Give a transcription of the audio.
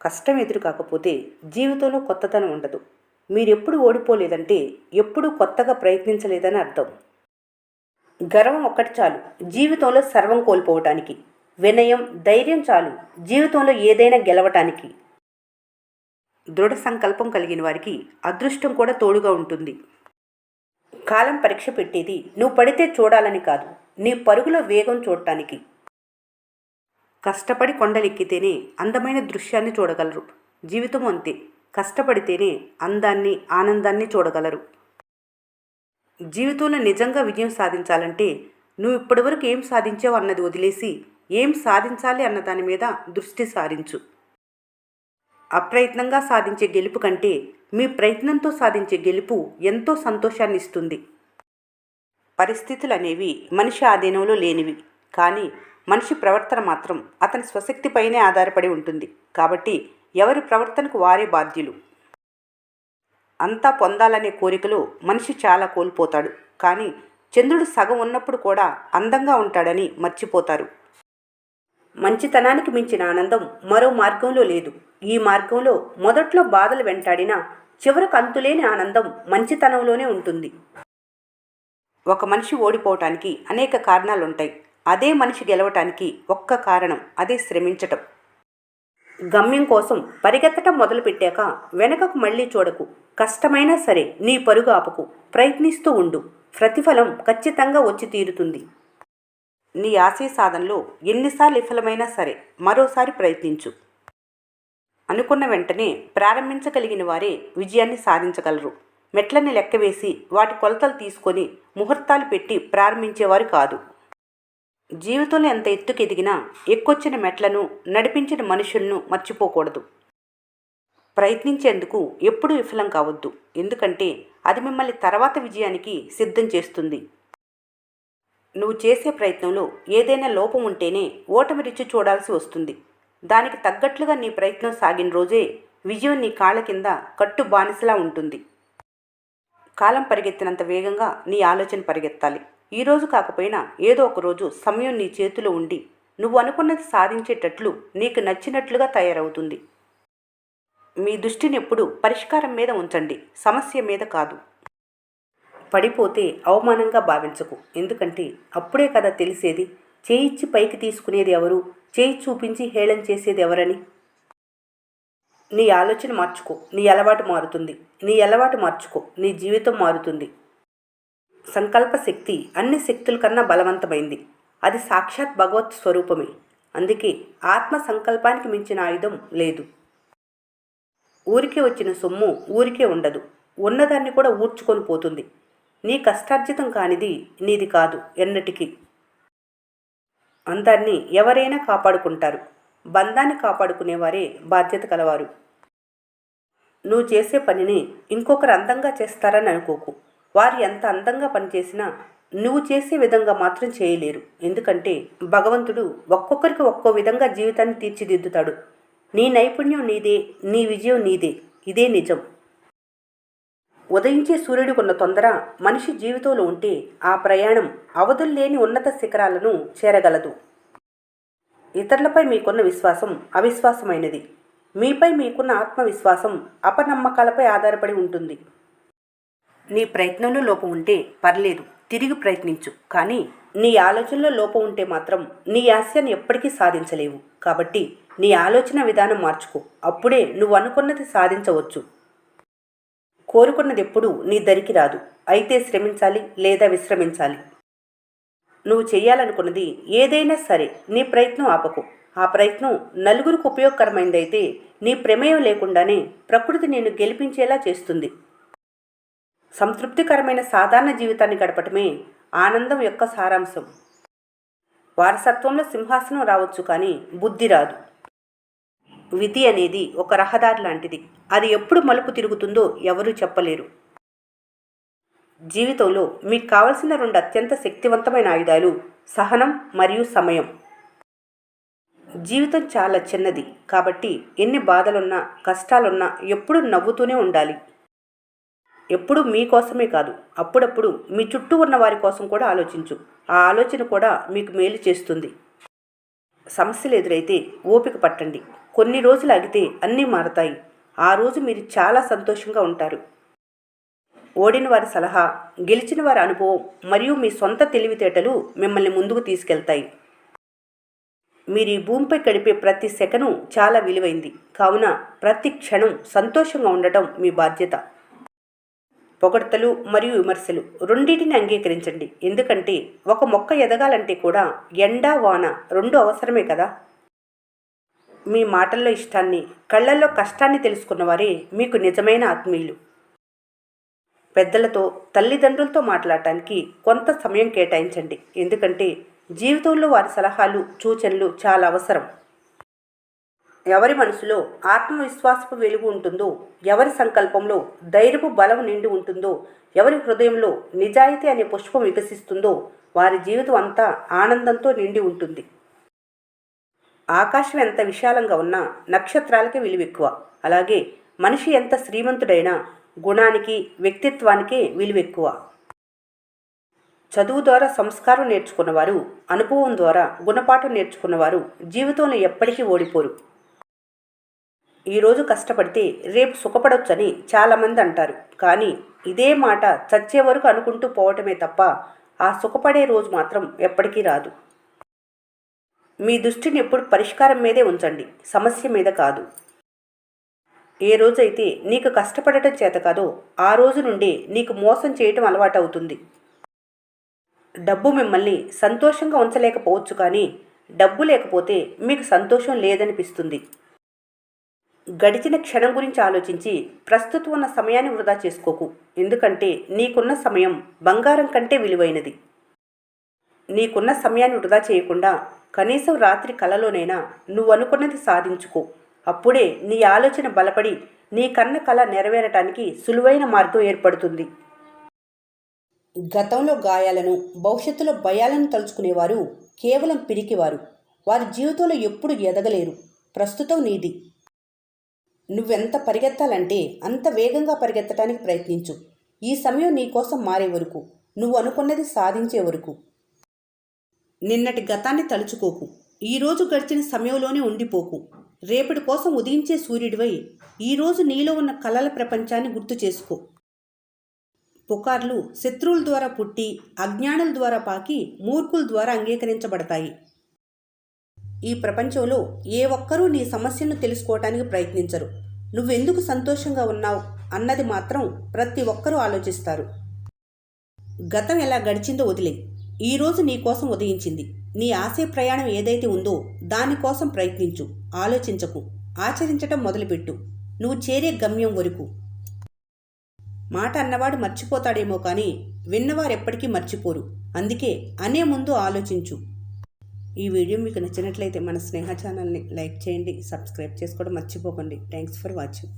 కష్టం ఎదురు కాకపోతే జీవితంలో కొత్తతనం ఉండదు. మీరెప్పుడు ఓడిపోలేదంటే ఎప్పుడూ కొత్తగా ప్రయత్నించలేదని అర్థం. గర్వం ఒక్కటి చాలు జీవితంలో సర్వం కోల్పోవటానికి. వినయం, ధైర్యం చాలు జీవితంలో ఏదైనా గెలవటానికి. దృఢ సంకల్పం కలిగిన వారికి అదృష్టం కూడా తోడుగా ఉంటుంది. కాలం పరీక్ష పెట్టేది నువ్వు పడితే చూడాలని కాదు, నీ పరుగులో వేగం చూడటానికి. కష్టపడి కొండలెక్కితేనే అందమైన దృశ్యాన్ని చూడగలరు. జీవితం అంతే, కష్టపడితేనే అందాన్ని, ఆనందాన్ని చూడగలరు. జీవితంలో నిజంగా విజయం సాధించాలంటే నువ్వు ఇప్పటివరకు ఏం సాధించావు అన్నది వదిలేసి ఏం సాధించాలి అన్న దాని మీద దృష్టి సారించు. అప్రయత్నంగా సాధించే గెలుపు కంటే మీ ప్రయత్నంతో సాధించే గెలుపు ఎంతో సంతోషాన్ని ఇస్తుంది. పరిస్థితులు అనేవి మనిషి ఆధీనంలో లేనివి, కానీ మనిషి ప్రవర్తన మాత్రం అతని స్వశక్తిపైనే ఆధారపడి ఉంటుంది. కాబట్టి ఎవరి ప్రవర్తనకు వారే బాధ్యులు. అంతా పొందాలనే కోరికలో మనిషి చాలా కోల్పోతాడు, కానీ చంద్రుడు సగం ఉన్నప్పుడు కూడా అందంగా ఉంటాడని మర్చిపోతారు. మంచితనానికి మించిన ఆనందం మరో మార్గంలో లేదు. ఈ మార్గంలో మొదట్లో బాధలు వెంటాడినా చివరకు అంతులేని ఆనందం మంచితనంలోనే ఉంటుంది. ఒక మనిషి ఓడిపోవటానికి అనేక కారణాలుంటాయి. అదే మనిషి గెలవటానికి ఒక్క కారణం, అదే శ్రమించటం. గమ్యం కోసం పరిగెత్తటం మొదలుపెట్టాక వెనకకు మళ్ళీ చూడకు. కష్టమైనా సరే నీ పరుగు ఆపకు, ప్రయత్నిస్తూ ఉండు. ప్రతిఫలం ఖచ్చితంగా వచ్చి తీరుతుంది. నీ ఆశయ సాధనలో ఎన్నిసార్లు విఫలమైనా సరే మరోసారి ప్రయత్నించు. అనుకున్న వెంటనే ప్రారంభించగలిగిన వారే విజయాన్ని సాధించగలరు. మెట్లని లెక్కవేసి వాటి కొలతలు తీసుకొని ముహూర్తాలు పెట్టి ప్రారంభించేవారు కాదు. జీవితంలో ఎంత ఎత్తుకు ఎదిగినా ఎక్కొచ్చిన మెట్లను, నడిపించిన మనుషులను మర్చిపోకూడదు. ప్రయత్నించేందుకు ఎప్పుడూ విఫలం కావద్దు, ఎందుకంటే అది మిమ్మల్ని తర్వాత విజయానికి సిద్ధం చేస్తుంది. నువ్వు చేసే ప్రయత్నంలో ఏదైనా లోపం ఉంటేనే ఓటమి రుచి చూడాల్సి వస్తుంది. దానికి తగ్గట్లుగా నీ ప్రయత్నం సాగిన రోజే విజయం నీ కాళ్ళ కింద కట్టు బానిసలా ఉంటుంది. కాలం పరిగెత్తినంత వేగంగా నీ ఆలోచన పరిగెత్తాలి. ఈరోజు కాకపోయినా ఏదో ఒక రోజు సమయం నీ చేతిలో ఉండి నువ్వు అనుకున్నది సాధించేటట్లు నీకు నచ్చినట్లుగా తయారవుతుంది. మీ దృష్టిని ఎప్పుడు పరిష్కారం మీద ఉంచండి, సమస్య మీద కాదు. పడిపోతే అవమానంగా భావించకు, ఎందుకంటే అప్పుడే కదా తెలిసేది చేయిచ్చి పైకి తీసుకునేది ఎవరు, చేయి చూపించి హేళన చేసేది ఎవరని. నీ ఆలోచన మార్చుకో, నీ అలవాటు మారుతుంది. నీ అలవాటు మార్చుకో, నీ జీవితం మారుతుంది. సంకల్ప శక్తి అన్ని శక్తుల కన్నా బలవంతమైంది. అది సాక్షాత్ భగవత్ స్వరూపమే. అందుకే ఆత్మ సంకల్పానికి మించిన ఆయుధం లేదు. ఊరికే వచ్చిన సొమ్ము ఊరికే ఉండదు, ఉన్నదాన్ని కూడా ఊడ్చుకొని పోతుంది. నీ కష్టార్జితం కానిది నీది కాదు ఎన్నటికీ. అందాన్ని ఎవరైనా కాపాడుకుంటారు, బంధాన్ని కాపాడుకునేవారే బాధ్యత కలవారు. నువ్వు చేసే పనిని ఇంకొకరు అందంగా చేస్తారని అనుకోకు. వారు ఎంత అందంగా పనిచేసినా నువ్వు చేసే విధంగా మాత్రం చేయలేరు. ఎందుకంటే భగవంతుడు ఒక్కొక్కరికి ఒక్కో విధంగా జీవితాన్ని తీర్చిదిద్దుతాడు. నీ నైపుణ్యం నీదే, నీ విజయం నీదే. ఇదే నిజం. ఉదయించే సూర్యుడికున్న తొందర మనిషి జీవితంలో ఉంటే ఆ ప్రయాణం అవధుల్లేని ఉన్నత శిఖరాలను చేరగలదు. ఇతరులపై మీకున్న విశ్వాసం అవిశ్వాసమైనది. మీపై మీకున్న ఆత్మవిశ్వాసం అపనమ్మకాలపై ఆధారపడి ఉంటుంది. నీ ప్రయత్నంలో లోపం ఉంటే పర్లేదు, తిరిగి ప్రయత్నించు. కానీ నీ ఆలోచనలో లోపం ఉంటే మాత్రం నీ ఆశయాన్ని ఎప్పటికీ సాధించలేవు. కాబట్టి నీ ఆలోచన విధానం మార్చుకో, అప్పుడే నువ్వు అనుకున్నది సాధించవచ్చు. కోరుకున్నది ఎప్పుడూ నీ దరికి రాదు. అయితే శ్రమించాలి లేదా విశ్రమించాలి. నువ్వు చేయాలనుకున్నది ఏదైనా సరే నీ ప్రయత్నం ఆపకు. ఆ ప్రయత్నం నలుగురికి ఉపయోగకరమైనదైతే నీ ప్రమేయం లేకుండానే ప్రకృతి నిన్ను గెలిపించేలా చేస్తుంది. సంతృప్తికరమైన సాధారణ జీవితాన్ని గడపటమే ఆనందం యొక్క సారాంశం. వారసత్వంలో సింహాసనం రావచ్చు, కానీ బుద్ధి రాదు. విధి అనేది ఒక రహదారి లాంటిది. అది ఎప్పుడు మలుపు తిరుగుతుందో ఎవరూ చెప్పలేరు. జీవితంలో మీకు కావలసిన 2 అత్యంత శక్తివంతమైన ఆయుధాలు సహనం మరియు సమయం. జీవితం చాలా చిన్నది, కాబట్టి ఎన్ని బాధలున్నా కష్టాలున్నా ఎప్పుడూ నవ్వుతూనే ఉండాలి. ఎప్పుడూ మీకోసమే కాదు, అప్పుడప్పుడు మీ చుట్టూ ఉన్న వారి కోసం కూడా ఆలోచించు. ఆ ఆలోచన కూడా మీకు మేలు చేస్తుంది. సమస్యలు ఎదురైతే ఓపిక పట్టండి. కొన్ని రోజులు ఆగితే అన్నీ మారతాయి. ఆ రోజు మీరు చాలా సంతోషంగా ఉంటారు. ఓడిన వారి సలహా, గెలిచిన వారి అనుభవం మరియు మీ సొంత తెలివితేటలు మిమ్మల్ని ముందుకు తీసుకెళ్తాయి. మీరు ఈ భూమిపై గడిపే ప్రతి సెకను చాలా విలువైంది. కావున ప్రతి క్షణం సంతోషంగా ఉండటం మీ బాధ్యత. పొగడ్తలు మరియు విమర్శలు రెండింటిని అంగీకరించండి. ఎందుకంటే ఒక మొక్క ఎదగాలంటే కూడా ఎండ, వాన రెండు అవసరమే కదా. మీ మాటల్లో ఇష్టాన్ని, కళ్ళల్లో కష్టాన్ని తెలుసుకున్నవారే మీకు నిజమైన ఆత్మీయులు. పెద్దలతో, తల్లిదండ్రులతో మాట్లాడటానికి కొంత సమయం కేటాయించండి. ఎందుకంటే జీవితంలో వారి సలహాలు, సూచనలు చాలా అవసరం. ఎవరి మనసులో ఆత్మవిశ్వాసపు వెలుగు ఉంటుందో, ఎవరి సంకల్పంలో ధైర్యపు బలం నిండి ఉంటుందో, ఎవరి హృదయంలో నిజాయితీ అనే పుష్పం వికసిస్తుందో వారి జీవితం అంతా ఆనందంతో నిండి ఉంటుంది. ఆకాశం ఎంత విశాలంగా ఉన్నా నక్షత్రాలకే విలువెక్కువ. అలాగే మనిషి ఎంత శ్రీమంతుడైనా గుణానికి, వ్యక్తిత్వానికే విలువెక్కువ. చదువు ద్వారా సంస్కారం నేర్చుకున్నవారు, అనుభవం ద్వారా గుణపాఠం నేర్చుకున్నవారు జీవితంలో ఎప్పటికీ ఓడిపోరు. ఈరోజు కష్టపడితే రేపు సుఖపడొచ్చని చాలామంది అంటారు. కానీ ఇదే మాట చచ్చే వరకు అనుకుంటూ పోవటమే తప్ప ఆ సుఖపడే రోజు మాత్రం ఎప్పటికీ రాదు. మీ దృష్టిని ఎప్పుడు పరిష్కారం మీదే ఉంచండి, సమస్య మీద కాదు. ఏ రోజైతే నీకు కష్టపడటం చేత కాదో ఆ రోజు నుండి నీకు మోసం చేయటం అలవాటవుతుంది. డబ్బు మిమ్మల్ని సంతోషంగా ఉంచలేకపోవచ్చు, కానీ డబ్బు లేకపోతే మీకు సంతోషం లేదనిపిస్తుంది. గడిచిన క్షణం గురించి ఆలోచించి ప్రస్తుతం ఉన్న సమయాన్ని వృధా చేసుకోకు. ఎందుకంటే నీకున్న సమయం బంగారం కంటే విలువైనది. నీకున్న సమయాన్ని వృధా చేయకుండా కనీసం రాత్రి కలలోనైనా నువ్వు అనుకున్నది సాధించుకో. అప్పుడే నీ ఆలోచన బలపడి నీ కన్న కల నెరవేరటానికి సులువైన మార్గం ఏర్పడుతుంది. గతంలో గాయాలను, భవిష్యత్తులో భయాలను తలుచుకునేవారు కేవలం పిరికివారు. వారి జీవితంలో ఎప్పుడు ఎదగలేరు. ప్రస్తుతం నీది. నువ్వెంత పరిగెత్తాలంటే అంత వేగంగా పరిగెత్తడానికి ప్రయత్నించు. ఈ సమయం నీ కోసం మారే వరకు, నువ్వు అనుకున్నది సాధించే వరకు. నిన్నటి గతాన్ని తలుచుకోకు. ఈరోజు గడిచిన సమయంలోనే ఉండిపోకు. రేపటి కోసం ఉదయించే సూర్యుడివై ఈరోజు నీలో ఉన్న కలల ప్రపంచాన్ని గుర్తు చేసుకో. పుకార్లు శత్రువుల ద్వారా పుట్టి, అజ్ఞానుల ద్వారా పాకి, మూర్ఖుల ద్వారా అంగీకరించబడతాయి. ఈ ప్రపంచంలో ఏ ఒక్కరూ నీ సమస్యను తెలుసుకోవటానికి ప్రయత్నించరు. నువ్వెందుకు సంతోషంగా ఉన్నావు అన్నది మాత్రం ప్రతి ఒక్కరూ ఆలోచిస్తారు. గతం ఎలా గడిచిందో వదిలే. ఈరోజు నీ కోసం ఉదయించింది. నీ ఆశయ ప్రయాణం ఏదైతే ఉందో దానికోసం ప్రయత్నించు. ఆలోచించకు, ఆచరించటం మొదలుపెట్టు. నువ్వు చేరే గమ్యం వరకు. మాట అన్నవాడు మర్చిపోతాడేమో కానీ విన్నవారెప్పటికీ మర్చిపోరు. అందుకే అనే ముందు ఆలోచించు. ఈ వీడియో మీకు నచ్చినట్లయితే మన స్నేహ ఛానల్ని లైక్ చేయండి, సబ్స్క్రైబ్ చేసుకోవడం మర్చిపోకండి. Thanks for watching.